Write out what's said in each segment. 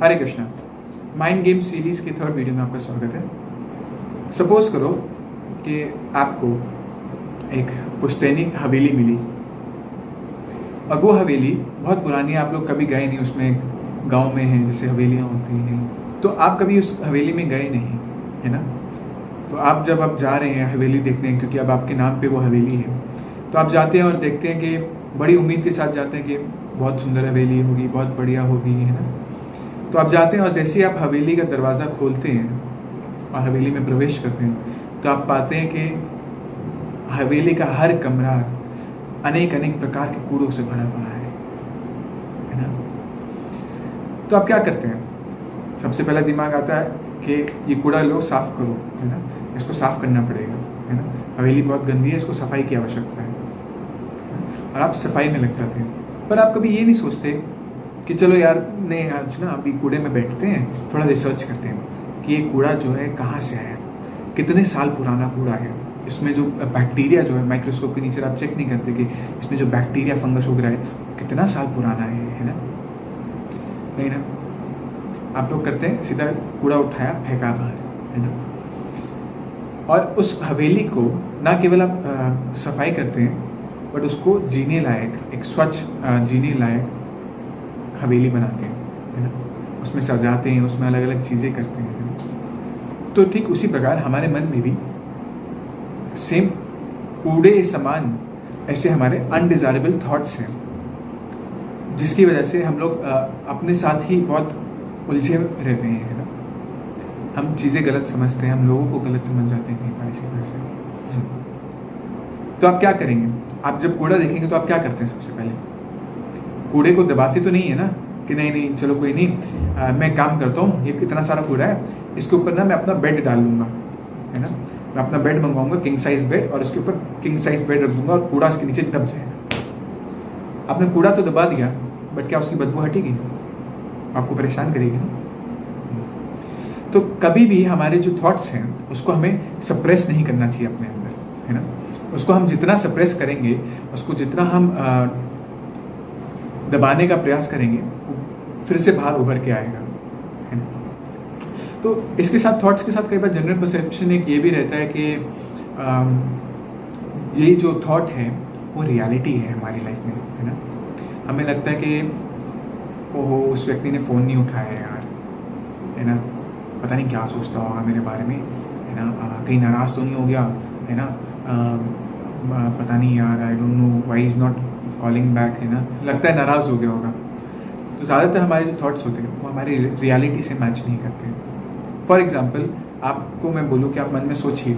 हरे Krishna. Mind game series की third video में आपका स्वागत है। सपोज करो कि आपको एक पुश्तैनी हवेली मिली और वो हवेली बहुत पुरानी है, आप लोग कभी गए नहीं, उसमें गांव में है जैसे हवेलियां होती हैं, तो आप कभी उस हवेली में गए नहीं, है ना। तो आप जब आप जा रहे हैं हवेली देखने, क्योंकि अब आपके नाम पे वो हवेली है, तो आप जाते हैं और देखते हैं कि बड़ी उम्मीद के साथ जाते हैं कि बहुत सुंदर हवेली होगी, बहुत बढ़िया होगी, है ना। तो आप जाते हैं और जैसे ही आप हवेली का दरवाज़ा खोलते हैं और हवेली में प्रवेश करते हैं तो आप पाते हैं कि हवेली का हर कमरा अनेक अनेक प्रकार के कूड़ों से भरा पड़ा है ना। तो आप क्या करते हैं? सबसे पहला दिमाग आता है कि ये कूड़ा लो, साफ करो, है ना, इसको साफ करना पड़ेगा, है ना, हवेली बहुत गंदी है, इसको सफाई की आवश्यकता है, और आप सफाई में लग जाते हैं। पर आप कभी ये नहीं सोचते कि चलो यार, नहीं आज ना अभी कूड़े में बैठते हैं, थोड़ा रिसर्च करते हैं कि ये कूड़ा जो है कहाँ से आया, कितने साल पुराना कूड़ा है, इसमें जो बैक्टीरिया जो है माइक्रोस्कोप के नीचे आप चेक नहीं करते कि इसमें जो बैक्टीरिया फंगस उग रहा है कितना साल पुराना है ना। नहीं ना, आप लोग करते हैं सीधा कूड़ा उठाया फेंका बाहर, है ना। और उस हवेली को ना केवल आप सफाई करते हैं बट उसको जीने लायक, एक स्वच्छ जीने लायक हवेली बनाते हैं, है ना, उसमें सजाते हैं, उसमें अलग अलग चीज़ें करते हैं, है ना? तो ठीक उसी प्रकार हमारे मन में भी सेम कूड़े समान ऐसे हमारे अनडिजायरेबल थॉट्स हैं, जिसकी वजह से हम लोग अपने साथ ही बहुत उलझे रहते हैं, है ना। हम चीज़ें गलत समझते हैं, हम लोगों को गलत समझ जाते हैं कई बार इसी वजह से। तो आप क्या करेंगे? आप जब कूड़ा देखेंगे तो आप क्या करते हैं? सबसे पहले कूड़े को दबाते तो नहीं है ना कि नहीं नहीं चलो कोई नहीं, मैं काम करता हूँ, ये कितना सारा कूड़ा है, इसके ऊपर ना मैं अपना बेड डाल लूँगा, है ना, मैं अपना बेड मंगवाऊंगा, किंग साइज बेड, और उसके ऊपर किंग साइज बेड रख दूंगा और कूड़ा उसके नीचे दब जाएगा। आपने कूड़ा तो दबा दिया, बट क्या उसकी बदबू हटेगी? आपको परेशान करेगी ना। तो कभी भी हमारे जो थॉट्स हैं उसको हमें सप्रेस नहीं करना चाहिए अपने अंदर, है ना। उसको हम जितना सप्रेस करेंगे, उसको जितना हम दबाने का प्रयास करेंगे, फिर से बाहर उभर के आएगा, है ना। तो इसके साथ थॉट्स के साथ कई बार जनरल परसेप्शन एक ये भी रहता है कि ये जो थॉट है वो रियलिटी है हमारी लाइफ में, है ना। हमें लगता है कि ओहो उस व्यक्ति ने फ़ोन नहीं उठाया यार, है ना, पता नहीं क्या सोचता होगा मेरे बारे में, है ना, कहीं नाराज़ तो नहीं हो गया, है ना, पता नहीं यार, I don't know why is not calling back, है ना, लगता है नाराज़ हो गया होगा। तो ज़्यादातर हमारे जो थॉट्स होते हैं वो हमारी रियलिटी से मैच नहीं करते। फॉर एग्ज़ाम्पल, आपको मैं बोलूँ कि आप मन में सोचिए,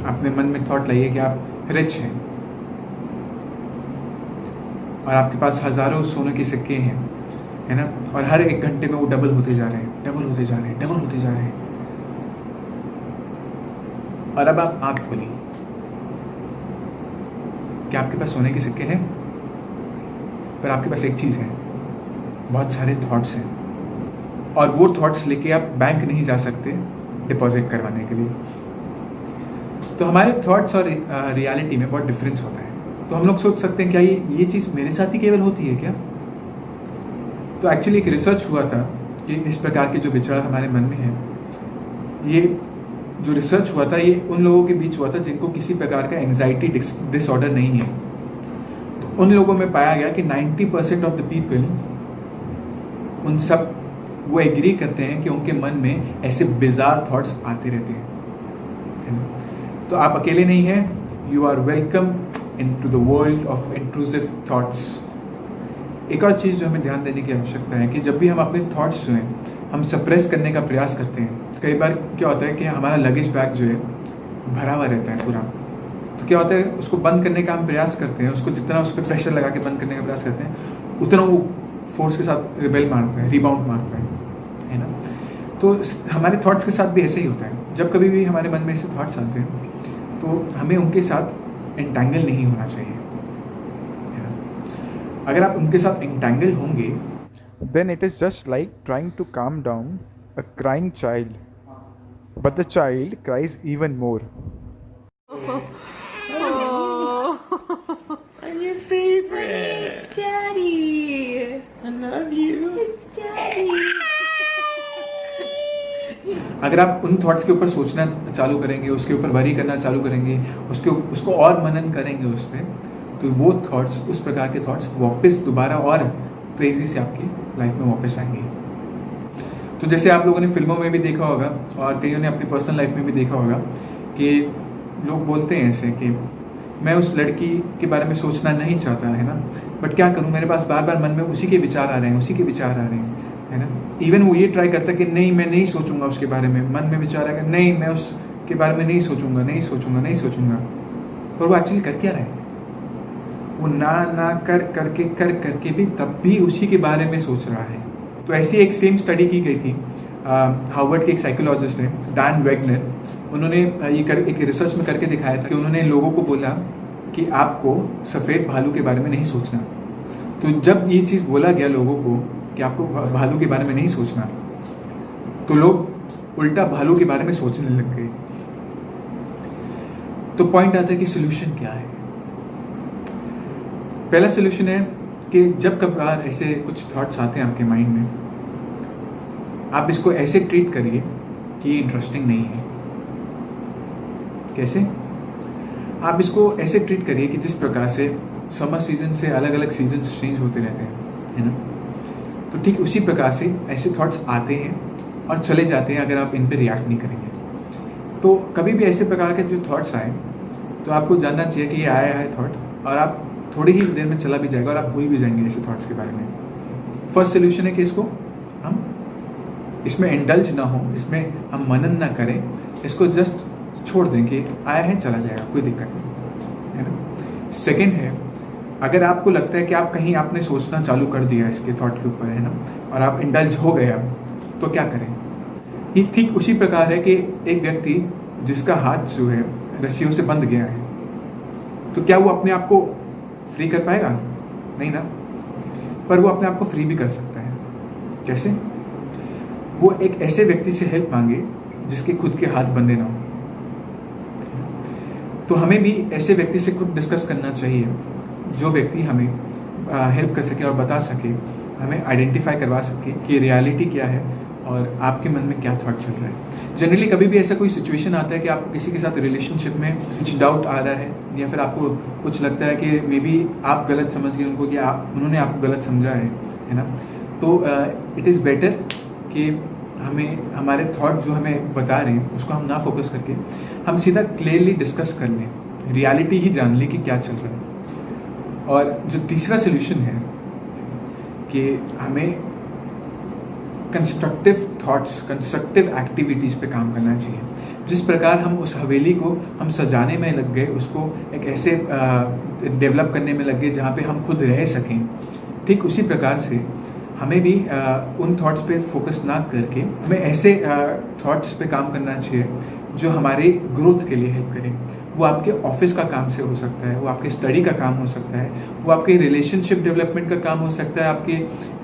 अपने मन में थॉट लाइए कि आप रिच हैं और आपके पास हज़ारों सोने के सिक्के हैं, है ना, और हर एक घंटे में वो डबल होते जा रहे हैं, डबल होते जा रहे हैं, डबल होते जा रहे हैं। और अब आप आँख खोलिए, क्या आपके पास सोने के सिक्के हैं? पर आपके पास एक चीज़ है, बहुत सारे थॉट्स हैं, और वो थॉट्स लेके आप बैंक नहीं जा सकते डिपॉजिट करवाने के लिए। तो हमारे थॉट्स और रियलिटी में बहुत डिफरेंस होता है। तो हम लोग सोच सकते हैं क्या ये चीज़ मेरे साथ ही केवल होती है क्या? तो एक्चुअली एक रिसर्च हुआ था कि इस प्रकार के जो विचार हमारे मन में हैं, ये जो रिसर्च हुआ था ये उन लोगों के बीच हुआ था जिनको किसी प्रकार का एंजाइटी डिसऑर्डर नहीं है। तो उन लोगों में पाया गया कि 90% ऑफ द पीपल, उन सब वो एग्री करते हैं कि उनके मन में ऐसे बिजार थॉट्स आते रहते हैं, है ना। तो आप अकेले नहीं हैं, you are welcome into the world of intrusive thoughts. एक और चीज़ जो हमें ध्यान देने की आवश्यकता है कि जब भी हम अपने थॉट्स जो हैं हम सप्रेस करने का प्रयास करते हैं, तो कई बार क्या होता है कि हमारा लगेज बैग जो है भरा हुआ रहता है पूरा। तो क्या होता है, उसको बंद करने का हम प्रयास करते हैं, उसको जितना उस पर प्रेशर लगा के बंद करने का प्रयास करते हैं, उतना वो फोर्स के साथ रिबेल मारता है, रिबाउंड मारता है ना। तो हमारे थॉट्स के साथ भी ऐसे ही होता है। जब कभी भी हमारे मन में ऐसे थॉट्स आते हैं तो हमें उनके साथ एंटैंगल नहीं होना चाहिए, है ना। अगर आप उनके साथ एंटैंगल होंगे, then it is just like trying to calm down a crying child, but the child cries even more. Oh, I'm your favorite. Daddy. I love you. It's Daddy. अगर आप उन थॉट्स के ऊपर सोचना चालू करेंगे, उसके ऊपर वरी करना चालू करेंगे, उसको और मनन करेंगे उस पर, तो वो थॉट्स, उस प्रकार के थॉट्स वापस दोबारा और तेज़ी से आपकी लाइफ में वापस आएंगे। तो जैसे आप लोगों ने फिल्मों में भी देखा होगा और कईयों ने अपनी पर्सनल लाइफ में भी देखा होगा कि लोग बोलते हैं ऐसे कि मैं उस लड़की के बारे में सोचना नहीं चाहता, है ना, बट क्या करूं, मेरे पास बार बार मन में उसी के विचार आ रहे हैं, उसी के विचार आ रहे हैं, है ना। इवन वो ये ट्राई करता है कि नहीं, मैं नहीं सोचूंगा उसके बारे में, मन में विचार आएगा, नहीं मैं उसके बारे में नहीं सोचूंगा, नहीं सोचूंगा, नहीं सोचूंगा, पर वो एक्चुअली कर क्या रहा है, वो ना करके भी तब भी उसी के बारे में सोच रहा है। तो ऐसी एक सेम स्टडी की गई थी, हार्वर्ड के एक साइकोलॉजिस्ट ने, डैन वेगनर, उन्होंने एक रिसर्च में करके दिखाया था कि उन्होंने लोगों को बोला कि आपको सफ़ेद भालू के बारे में नहीं सोचना। तो जब ये चीज़ बोला गया लोगों को कि आपको भालू के बारे में नहीं सोचना, तो लोग उल्टा भालू के बारे में सोचने लग गए। तो पॉइंट आता है कि सोल्यूशन क्या है। पहला सोल्यूशन है कि जब कभार ऐसे कुछ थॉट्स आते हैं आपके माइंड में, आप इसको ऐसे ट्रीट करिए कि ये इंटरेस्टिंग नहीं है। कैसे? आप इसको ऐसे ट्रीट करिए कि जिस प्रकार से समर सीजन से अलग अलग सीजन्स चेंज होते रहते हैं, है ना। तो ठीक उसी प्रकार से ऐसे थॉट्स आते हैं और चले जाते हैं अगर आप इन पर रिएक्ट नहीं करेंगे। तो कभी भी ऐसे प्रकार के जो थॉट्स आए, तो आपको जानना चाहिए कि ये आया है थॉट, और आप थोड़ी ही देर में चला भी जाएगा और आप भूल भी जाएंगे ऐसे थॉट्स के बारे में। फर्स्ट सोल्यूशन है कि इसको हम इसमें इंडल्ज ना हो, इसमें हम मनन ना करें, इसको जस्ट छोड़ दें कि आया है चला जाएगा, कोई दिक्कत नहीं, है ना। सेकंड है, अगर आपको लगता है कि आप कहीं आपने सोचना चालू कर दिया इसके थॉट के ऊपर, है ना, और आप इंडल्ज हो गए अब, तो क्या करें। ये ठीक उसी प्रकार है कि एक व्यक्ति जिसका हाथ जो है रस्सियों से बंध गया है, तो क्या वो अपने आप को फ्री कर पाएगा? नहीं ना। पर वो अपने आप को फ्री भी कर सकता है। कैसे? वो एक ऐसे व्यक्ति से हेल्प मांगे जिसके खुद के हाथ बंधे ना हो। तो हमें भी ऐसे व्यक्ति से खुद डिस्कस करना चाहिए जो व्यक्ति हमें हेल्प कर सके और बता सके, हमें आइडेंटिफाई करवा सके कि रियलिटी क्या है और आपके मन में क्या थॉट चल रहा है। जनरली कभी भी ऐसा कोई सिचुएशन आता है कि आपको किसी के साथ रिलेशनशिप में कुछ डाउट आ रहा है, या फिर आपको कुछ लगता है कि मे बी आप गलत समझ गए उनको, कि उन्होंने आपको गलत समझा है ना। तो इट इज़ बेटर कि हमें हमारे थॉट जो हमें बता रहे हैं उसको हम ना फोकस करके हम सीधा क्लियरली डिस्कस कर लें, रियलिटी ही जान लें कि क्या चल रहा है। और जो तीसरा सोल्यूशन है कि हमें कंस्ट्रक्टिव थॉट्स, कंस्ट्रक्टिव एक्टिविटीज़ पे काम करना चाहिए। जिस प्रकार हम उस हवेली को हम सजाने में लग गए, उसको एक ऐसे डेवलप करने में लग गए जहाँ पे हम खुद रह सकें, ठीक उसी प्रकार से हमें भी उन थॉट्स पे फोकस ना करके हमें ऐसे थॉट्स पे काम करना चाहिए जो हमारे ग्रोथ के लिए हेल्प करें। वो आपके ऑफिस का काम से हो सकता है, वो आपके स्टडी का काम हो सकता है, वो आपके रिलेशनशिप डेवलपमेंट का काम हो सकता है, आपके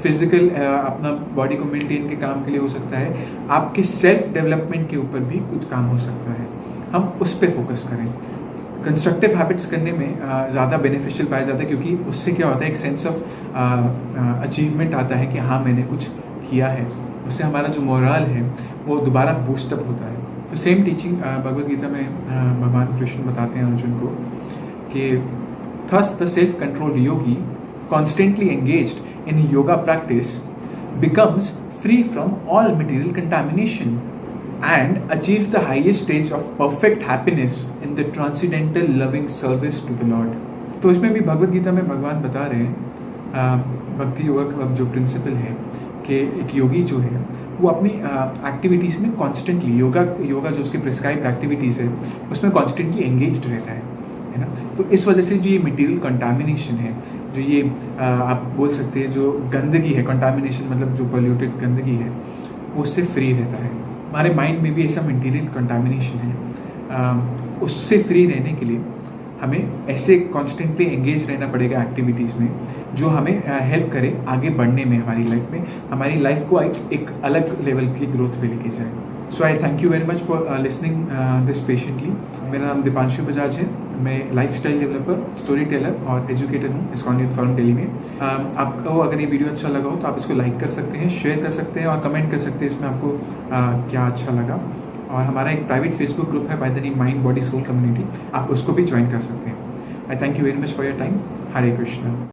फिजिकल अपना बॉडी को मेंटेन के काम के लिए हो सकता है, आपके सेल्फ डेवलपमेंट के ऊपर भी कुछ काम हो सकता है। हम उस पर फोकस करें। कंस्ट्रक्टिव हैबिट्स करने में ज़्यादा बेनिफिशियल पाया जाता है, क्योंकि उससे क्या होता है, एक सेंस ऑफ अचीवमेंट आता है कि हाँ मैंने कुछ किया है। उससे हमारा जो मोरल है वो दोबारा बूस्टअप होता है। तो सेम टीचिंग भगवद गीता में भगवान कृष्ण बताते हैं अर्जुन को कि thus the self control Yogi constantly engaged in yoga practice becomes free from all material contamination and achieves the highest stage of perfect happiness in the transcendental loving service to the Lord। तो इसमें भी भगवद गीता में भगवान बता रहे हैं भक्ति योग का जो प्रिंसिपल है कि एक योगी जो है वो अपनी एक्टिविटीज़ में कॉन्स्टेंटली योगा जो उसके प्रिस्क्राइब्ड एक्टिविटीज़ है उसमें कॉन्स्टेंटली एंगेज्ड रहता है ना। तो इस वजह से जो ये मटेरियल कंटामिनेशन है, जो ये आप बोल सकते हैं जो गंदगी है, कंटामिनेशन मतलब जो पोल्यूटेड गंदगी है, वो उससे फ्री रहता है। हमारे माइंड में भी ऐसा मटेरियल कंटामिनेशन है, उससे फ्री रहने के लिए हमें ऐसे कॉन्स्टेंटली एंगेज रहना पड़ेगा एक्टिविटीज़ में जो हमें हेल्प करे आगे बढ़ने में, हमारी लाइफ को एक अलग लेवल की ग्रोथ पे लेके जाए। So I thank you very much for listening this patiently. मेरा नाम दीपांशु बजाज है। मैं लाइफस्टाइल डेवलपर, स्टोरी टेलर और एजुकेटर हूँ इस्कॉन यूथ फोरम दिल्ली में। आपको अगर ये वीडियो अच्छा लगा हो तो आप इसको लाइक कर सकते हैं, शेयर कर सकते हैं और कमेंट कर सकते हैं इसमें आपको क्या अच्छा लगा। और हमारा एक प्राइवेट फेसबुक ग्रुप है by the name mind body soul community, आप उसको भी ज्वाइन कर सकते हैं। I thank you very much for your time. Hare Krishna.